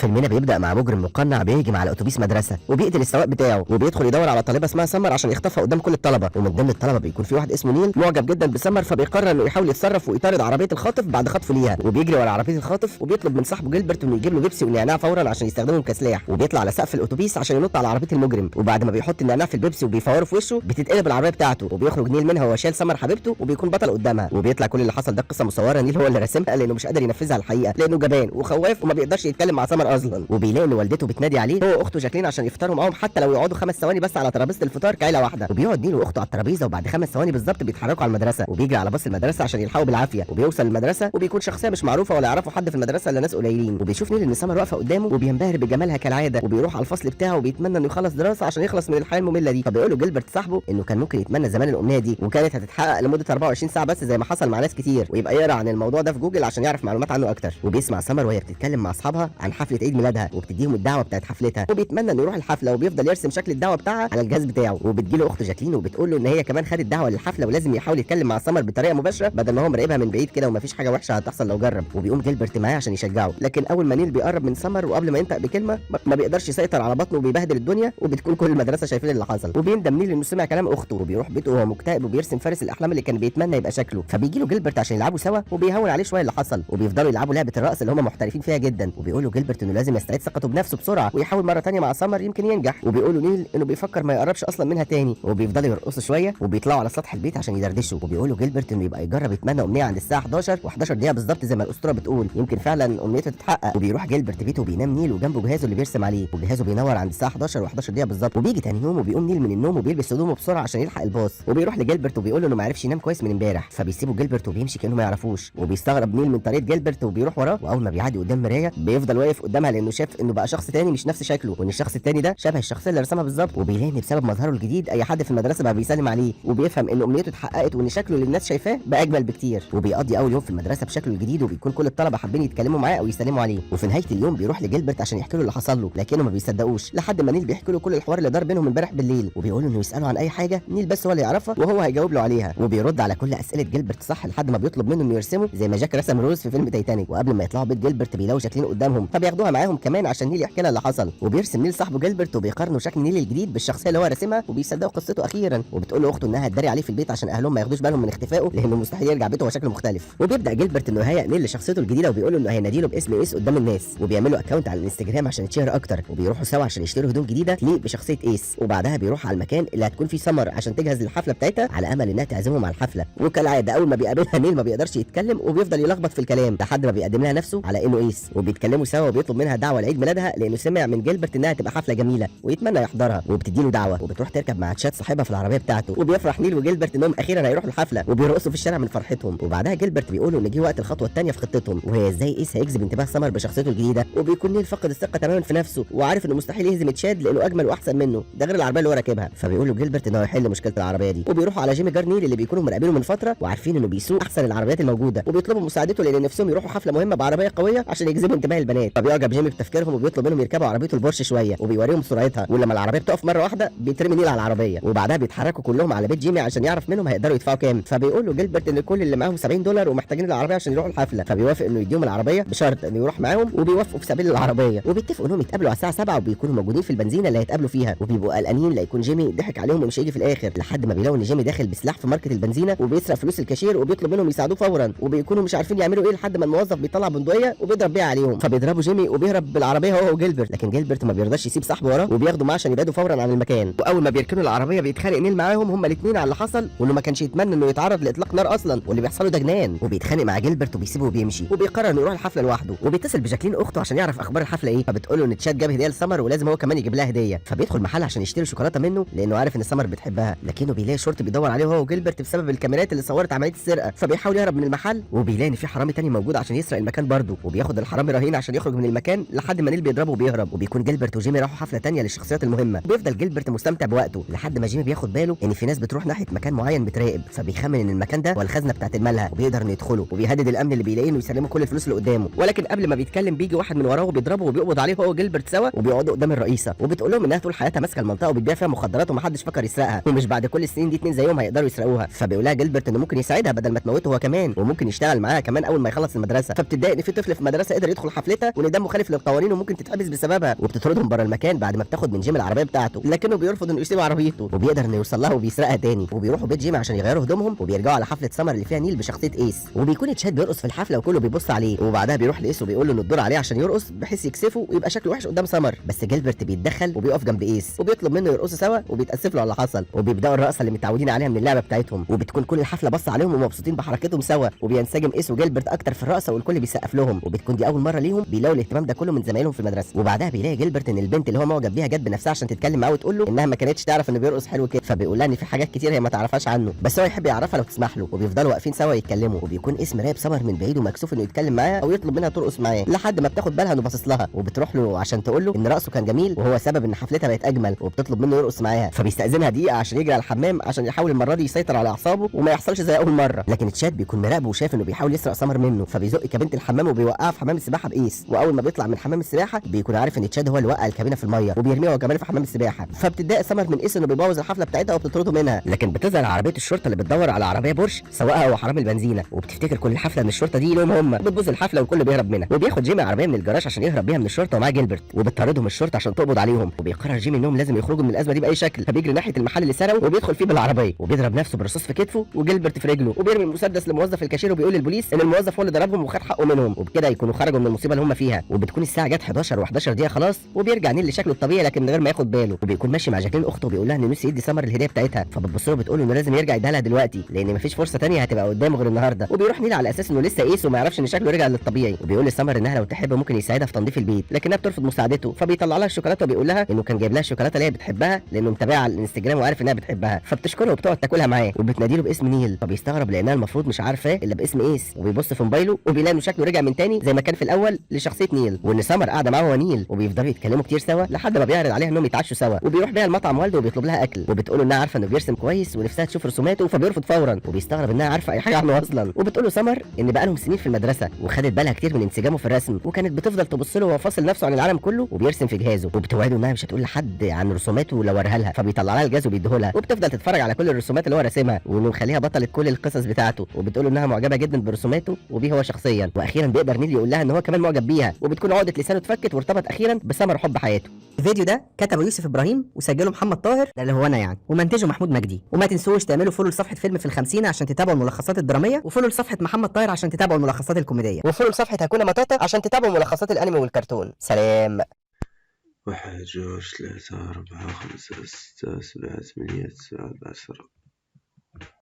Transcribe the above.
فيلمنا بيبدأ مع مجرم مقنع بيهجم على اتوبيس مدرسة وبيقتل السواق بتاعه وبيدخل يدور على طالبة اسمها سمر عشان يخطفها قدام كل الطلبة، ومن ضمن الطلبة بيكون في واحد اسمه نيل معجب جدا بسمر، فبيقرر انه يحاول يتصرف ويطارد عربية الخاطف بعد خطفه ليها، وبيجري ورا عربية الخاطف وبيطلب من صاحبه جيلبرت انه يجيب له بيبسي ونعناع فورا عشان يستخدمهم كسلاح، وبيطلع على سقف الاتوبيس عشان ينط على عربية المجرم، وبعد ما بيحط النعناع في البيبسي وبيفوره في وشه بتتقلب العربية بتاعته وبيخرج نيل منها وهو شايل سمر حبيبته وبيكون بطل قدامها، وبيطلع كل اللي حصل ده قصة مصورة نيل هو اللي رسمها لانه مش قادر ينفذها على الحقيقة لانه جبان وخواف وما بيقدرش يتكلم مع سمر اصلا، وبيلاقي ان والدته بتنادي عليه هو واخته جاكلين عشان يفطروا معاهم حتى لو يقعدوا 5 ثواني بس على ترابيزه الفطار كعيله واحده، وبيقعد نيل واخته على الترابيزه وبعد 5 ثواني بالظبط بيتحركوا على المدرسه، وبيجري على باص المدرسه عشان يلحقوا بالعافيه، وبيوصل المدرسه وبيكون شخصيه مش معروفه ولا يعرفوا حد في المدرسه الا ناس قليلين، وبيشوف نيل ان سمر واقفه قدامه وبينبهر بجمالها كالعاده، وبيروح على الفصل بتاعه وبيتمنى انه يخلص دراسه عشان يخلص من الحياه الممله دي، فبيقول له جيلبرت صاحبه انه كان ممكن يتمنى زمان الامنيه دي وكانت هتتحقق لمده 24 ساعه بس زي ما حصل مع ناس كتير، ويبقى يقرا عن الموضوع ده في جوجل عشان يعرف معلومات عنه اكتر، وبيسمع سمر وهي بتتكلم مع اصحابها عن حفله عيد ميلادها وبتديهم الدعوه بتاعت حفلتها، وبيتمنى انه يروح الحفله وبيفضل يرسم شكل الدعوه بتاعها على الجهاز بتاعه، وبتجيله اخته جاكلين وبتقول له ان هي كمان خدت دعوه للحفله ولازم يحاول يتكلم مع سمر بطريقه مباشره بدل ما هو مراقبها من بعيد كده ومفيش حاجه وحشه هتحصل لو جرب، وبيقوم جيلبرت معاه عشان يشجعه، لكن اول ما نيل بيقرب من سمر وقبل ما ينطق بكلمه ما بيقدرش يسيطر على بطنه وبيبهدل الدنيا، وبتكون كل المدرسه شايفين اللي حصل، وبيندم نيل انه سمع كلام اخته وبيروح بيته وهو مكتئب وبيرسم فارس الاحلام اللي كان بيتمنى يبقى شكله، فبيجي له جيلبرت عشان يلعبوا سوا وبيهون عليه شويه اللي حصل، وبيفضلوا يلعبوا لعبه الرقص اللي هم محترفين فيها جدا، وبيقول له جيلبرت انه لازم يستعيد ثقته بنفسه بسرعه ويحاول مره ثانيه مع سمر يمكن ينجح، وبيقول له نيل انه بيفكر ما يقربش اصلا منها تاني، وبيفضلوا يرقصوا شويه وبيطلعوا على سطح البيت عشان يدردشوا، وبيقول له جيلبرت انه يبقى يجرب يتمنى امنيه عند الساعه 11 و11 دقيقه بالظبط زي ما الاسطوره بتقول يمكن فعلا امنيته تتحقق، وبيروح جيلبرت بيته وبينام نيل وجنبه جهازه اللي بيرسم عليه، وجهازه بينور عند الساعه 11 و11 دقيقه بالظبط، وبيجي تاني يوم وبيقوم نيل من النوم وبيلبس هدومه بسرعه عشان يلحق الباص، وبيروح لجيلبرت وبيقول له انه ما عرفش ينام كويس من امبارح، فبيسيبه جيلبرت وبيمشي كانه ما يعرفوش، وبيستغرب نيل من طريقه جيلبرت وبيروح وراه، واول ما بيعدي قدام مرايه بيفضل واقف قدامها لانه شاف انه بقى شخص تاني مش نفس شكله، وان الشخص التاني ده شبه الشخصيه اللي رسمها بالظبط، وبيلاقي ان بسبب مظهره الجديد اي حد في المدرسه بقى بيسلم عليه، وبيفهم ان امنيته اتحققت وان شكله اللي الناس شايفاه بقى اجمل بكتير، وبيقضي اول يوم في المدرسه بشكله الجديد وبيكون كل الطلبه حابين يتكلموا معاه او يسلموا عليه، وفي نهايه اليوم بيروح لجيلبرت عشان يحكي له اللي حصل له لكنه ما بيصدقوش لحد ما نيل بيحكي له كل الحوار اللي دار بينهم امبارح بالليل، وبيقول انه يساله عن اي حاجه نيل بس هو اللي يعرفها وهو هيجاوب له عليها، وبيرد على كل اسئله جيلبرت صح لحد ما بيطلب منه انه يرسمه زي ما جاك رسم روز في فيلم تايتانيك، وقبل ما يطلعوا بيت جيلبرت بيلاقوا جاكلين قدامهم فبياخدوها معاهم كمان عشان نيل يحكي لها اللي حصل، وبيرسم نيل صاحبه جيلبرت وبيقارنوا شكل نيل الجديد بالشخصيه اللي هو راسمها وبيصدقوا قصته اخيرا، وبتقول له اخته انها هتداري عليه في البيت عشان اهلهم ما ياخدوش بالهم من اختفائه لانه مستحيل يرجع بيته وهو شكله مختلف، وبيبدا جيلبرت انه يهيئ نيل لشخصيته الجديده وبيقول له انه هيناديله باسم ايس قدام الناس، وبيعملوا اكونت على الانستجرام عشان يتشهر اكتر، وبيروحوا سوا عشان يشتروا هدوم جديده تليق بشخصيه ايس، وبعدها بيروح على المكان اللي هتكون فيه سمر عشان تجهز للحفله بتاعتها على امل انها تعزمهم على الحفله، وكالعاده اول ما بيقابلها نيل ما بيقدرش يتكلم وبيفضل يلخبط في الكلام لحد ما بيقدم لها نفسه على انه ايس، وبيتكلموا سوا وبيطلب منها دعوه لعيد ميلادها لانه سمع من جيلبرت انها تبقى حفله جميله ويتمنى يحضرها، وبتديله دعوه وبتروح تركب مع تشات صاحبها في العربيه بتاعته، وبيفرح نيل وجيلبرت انهم اخيرا هيروحوا الحفله وبيرقصوا في الشارع من فرحتهم، وبعدها جيلبرت بيقولوا ان جه وقت الخطوه الثانيه في خطتهم وهي ازاي ايس هيجذب انتباه سمر بشخصيته الجديده، وبيكون نيل فقد الثقه تماما في نفسه وعارف انه مستحيل يهزم تشاد لانه اجمل واحسن منه ده غير العربيه اللي هو راكبها، فبيقول له جيلبرت انه هيحل مشكله العربيه دي، وبيروحوا على جيمي جار نيل اللي بيكونوا مراقبينه من فتره وعارفين انه بيسوق احسن العربيات الموجوده، وبيطلبوا مساعدته لان نفسهم يروحوا حفله مهمه بعربيه قويه عشان يجذبوا انتباه البنات، فبيعجب جيمي بتفكيرهم وبيطلب منهم يركبوا عربيته البورش شويه وبيوريهم سرعتها، ولما العربيه بتقف مره واحده بيترمي نيل على العربيه، وبعدها بيتحركوا كلهم على بيت جيمي عشان يعرف منهم هيقدروا يدفعوا كام، فبيقول له جيلبرت ان كل اللي معاهم $70 ومحتاجين العربيه عشان يروحوا الحفله، فبيوافق انه يديهم العربيه بشرط انه يروح معاهم، وبيوافقوا في سبيل العربيه، وبيتفقوا انهم يتقابلوا على الساعه 7 وبيكونوا موجودين في البنزينه اللي هيتقابلوا فيها، وبيبقوا قلقانين لا يكون جيمي ضحك عليهم ومش هيجي في الاخر لحد ما بيلاقوا ان جيمي داخل بسلاح في ماركت البنزينه وبيسرق فلوس الكاشير وبيطلب منهم يساعدوه فورا، وبيكونوا مش عارفين يعملوا ايه لحد ما الموظف بيطلع بندقيه وبيضرب بيها عليهم، فبيضربوا جيمي وبيهرب بالعربيه هو وجيلبرت، لكن جيلبرت ما بيرضاش يسيب صاحبه وراه وبياخده معاه عشان يبعدوا فورا عن المكان، واول ما بيركنوا العربيه بيتخانق نيل معاهم هما الاثنين على اللي حصل وانه ما كانش يتمنى انه يتعرض لاطلاق نار اصلا واللي بيحصل له ده جنان، وبيتخانق مع جيلبرت وبيسيبه وبيمشي، وبيقرر انه يروح الحفله لوحده، وبيتصل بجاكلين اخته عشان يعرف اخبار الحفله ايه، فبتقول له ان تشاد جاب هديه لسمر ولازم هو كمان يجيب لها هديه، فبيدخل محل عشان يشتري شوكولاته منه لانه عارف ان سمر بتحبها، لكنه بيلاقي شرطي بيدور عليه هو وجيلبرت بسبب الكاميرات اللي صورت عمليه السرقه، فبيحاول يهرب من المحل وبيلاقي ان في حرامي تاني موجود عشان يسرق المكان برضه، وبياخد الحرامي رهين عشان يخرج من المكان لحد ما نيل بيضربه وبيهرب، وبيكون جيلبرت وجيمي راحوا حفله تانيه للشخصيات المهمه، وبيفضل جيلبرت مستمتع بوقته لحد ما جيمي بياخد باله ان في ناس بتروح ناحيه مكان معين بتراقب، فبيخمن ان المكان ده هو الخزنه بتاعت الملهى وبيقدر انه يدخله، وبيهدد الامن اللي بيلاقيه انه يسلمه كل الفلوس اللي قدامه، ولكن قبل ما بيتكلم بيجي واحد من وراه وبيضربه وبيقبض عليه هو وجيلبرت سوا، وبيقعدوا قدام الرئيسه وبتقول لهم انها طول حياتها ماسكه المنطقه وبتبيع فيها مخدرات ومحدش فكر يسرقها، ومش بعد كل السنين دي اتنين زيهم هيقدروا يسرقوها، فبيقول لها جيلبرت انه ممكن يساعدها بدل ما تموته هو كمان وممكن يشتغل معاها كمان اول ما يخلص المدرسه، فبتتضايق ان في طفل في المدرسه قدر يدخل حفلتها وان دمه مخالف للقوانين وممكن تتحبس بسببها، وبتطردهم بره المكان بعد ما بتاخد من جيمي العربيه بتاعته، لكنه بيرفض انه يسيب عربيته، وبيقدر انه يوصل لها وبيسرقها تاني، وبيروحوا بيت جيمي عشان يغيروا هدومهم، وبيرجعوا على حفله سمر اللي فيها نيل بشخصيه ايس، وبيكون تشاد بيرقص في الحفله وكله بيبص عليه، وبعدها بيروح لايس وبيقول له ان الدور عليه عشان يرقص بحيث يكسفه ويبقى شكله وحش قدام سمر، بس جيلبرت بيتدخل وبيقف جنب ايس وبيطلب منه يرقصوا سوا وبيتاسف له على اللي حصل، وبيبداوا الرقصه اللي متعودين عليها من اللعبه بتاعتهم، وبتكون كل الحفله بص عليهم ومبسوطين بحركتهم سوا، وبينسجم ايس وجيلبرت اكتر في الرقصه والكل بيسقف لهم، وبتكون دي اول مره ليهم بيلاقوا الاهتمام ده كله من زمايلهم في المدرسه، وبعدها بيلاقي جيلبرت ان البنت اللي هو معجب بيها جت بنفسها عشان تتكلم معاه وتقول له انها ما كانتش تعرف انه بيرقص حلو كده، فبيقول لها ان في حاجات كتير هي ما تعرفهاش عنه، بس هو يحب يعرفها لو تسمح له، وبيفضلوا واقفين سوا يتكلموا، وبيكون اسم رايب سمر من بعيد ومكسوف انه يتكلم معاها او يطلب منها ترقص معاه، لحد ما بتاخد بالها انه باصص لها، وبتروح له عشان تقول له ان رقصه كان جميل وهو سبب ان حفلتها بقت اجمل، وبتطلب منه يرقص معاها، فبيستأذنها دقيقه عشان يجري على الحمام عشان يحاول المره دي يسيطر على اعصابه وما يحصلش زي اول مره، لكن تشاد بيكون مراقبه وشايف انه بيحاول يسرق سمر منه، فبيزق كابينه الحمام وبيوقعها في حمام السباحه بايس، واول ما بيطلع من حمام السباحه بيكون عارف ان تشاد هو اللي وقع الكابينه في الميه وبيرميها هو كمان في حمام السباحه، فبتتضايق سمر من ايس انه بيبوظ الحفله بتاعتها وبتطرده منها، لكن بتظهر عربيه الشرطه اللي بتدور على عربيه بورش سواقها هو حرامي البنزينه، وبتفتكر كل الحفله ان الشرطه دي لهم هم، بتبوظ الحفله والكل بيهرب منها، وبياخد جيمي عربيه من الجراج عشان يهرب بيها من الشرطه ومعاه جيلبرت، وبتطاردهم الشرطه عشان تقبض عليهم، وبيقرر جيمي انهم لازم يخرجوا من الازمه دي باي شكل، فبيجري ناحيه المحل اللي سرقه وبيدخل فيه بالعربيه، وبيضرب نفسه برصاص في كتفه وجيلبرت في رجله، وبيرمي المسدس لموظف الكاشير وبيقول للبوليس ان الموظف هو اللي ضربهم وخد حقه منهم، وبكده يكونوا خرجوا من المصيبه اللي هم فيها، وبتكون الساعه جت 11 و11 دقيقه خلاص، وبيرجع نيل لشكله الطبيعي لكن من غير ما ياخد باله، وبيكون ماشي مع جاكلين اخته وبيقول لها ان نفسه يدي سمر الهديه بتاعتها، فبتبص له بتقول له انه لازم يرجع يديها لها دلوقتي لان مفيش فرصه ثانيه هتبقى قدامه غير النهارده، وبيروح نيل على اساس انه لسه قيس وما يعرفش ان شكله رجع للطبيعي، وبيقول لسمر انها لو تحب ممكن يساعدها في تنظيف البيت، لكنها بترفض مساعدته، فبيطلع لها الشوكولاته وبيقول لها انه كان جايب لها الشوكولاته اللي هي بتحبها لانه متابعها على الانستجرام وعارف انها بتحبها، فبتشكره وبتقعد تاكلها معاه، وبتناديله باسم نيل، فبيستغرب لانها المفروض مش عارفاه الا باسم ايس، وبيبص في موبايله وبيلاقي انه شكله رجع من تاني زي ما كان في الاول لشخصيه نيل، وان سمر قاعده معاه هو نيل، وبيفضلوا يتكلموا كتير سوا لحد ما بيعرض عليها انهم يتعشوا سوا، وبيروح بيها المطعم والده وبيطلب لها اكل، وبتقول له انها عارفه انه بيرسم كويس ونفسها تشوف رسوماته، فبيرفض فورا، وبيستغرب انها عارفه اي حاجه عنه اصلا، وبتقول له سمر ان بقى لهم سنين في المدرسه وخدت بالها كتير من انسجامه في الرسم، وكانت بتفضل تبص له وهو فاصل نفسه عن العالم كله وبيرسم في جهازه، وبتوعده انها مش هتقول لحد عن رسوماته لو وريها لها، فبيطلع لها الجهاز وبيديه لها، وبتفضل تتفرج على كل الرسومات اللي هو راسمها وانه مخليها بطله كل القصص بتاعته، وبتقول له انها معجبه جدا برسوماته وبيه هو شخصيا، واخيرا بيقدر نيل يقول لها ان هو كمان معجب بيها، وبتكون عقده لسانه اتفكت وارتبط اخيرا بسمر حب حياته. الفيديو ده كتبه يوسف ابراهيم وسجله محمد طاهر اللي هو انا يعني، ومنتجه محمود مجدي، وما تنسوش تعملوا فولو لصفحه فيلم في الخمسين عشان تتابعوا الملخصات الدراميه، وفولو لصفحه محمد طاهر عشان تتابعوا الملخصات الكوميديه، وفولو لصفحه هكونا ماتاتا عشان تتابعوا ملخصات الانمي والكرتون. سلام. 1 2 3 4 5 6 7 8 9 10.